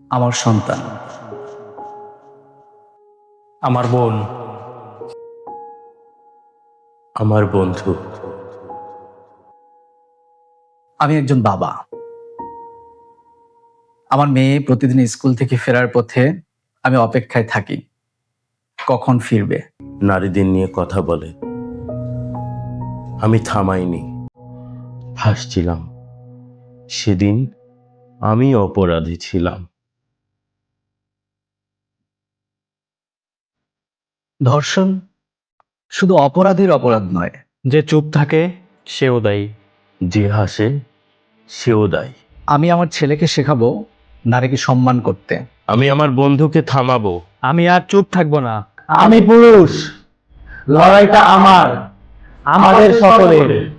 আমার সন্তান, আমার বোন, আমার বন্ধু। আমি একজন বাবা। আমার মেয়ে প্রতিদিন স্কুল থেকে ফেরার পথে আমি অপেক্ষায় থাকি, কখন ফিরবে। নারীদের নিয়ে কথা বলে, আমি থামাইনি, হাসছিলাম। সেদিন আমি অপরাধী ছিলাম। ধর্ষণ শুধু অপরাধীর অপরাধ নয়, যে চুপ থাকে সেও দায়ী। যে হাসে সেও দায়ী। আমি আমার ছেলেকে শেখাবো নারীকে সম্মান করতে। আমি আমার বন্ধুকে থামাবো। আমি আর চুপ থাকবো না। আমি পুরুষ, লড়াইটা আমার, আমাদের সকলের।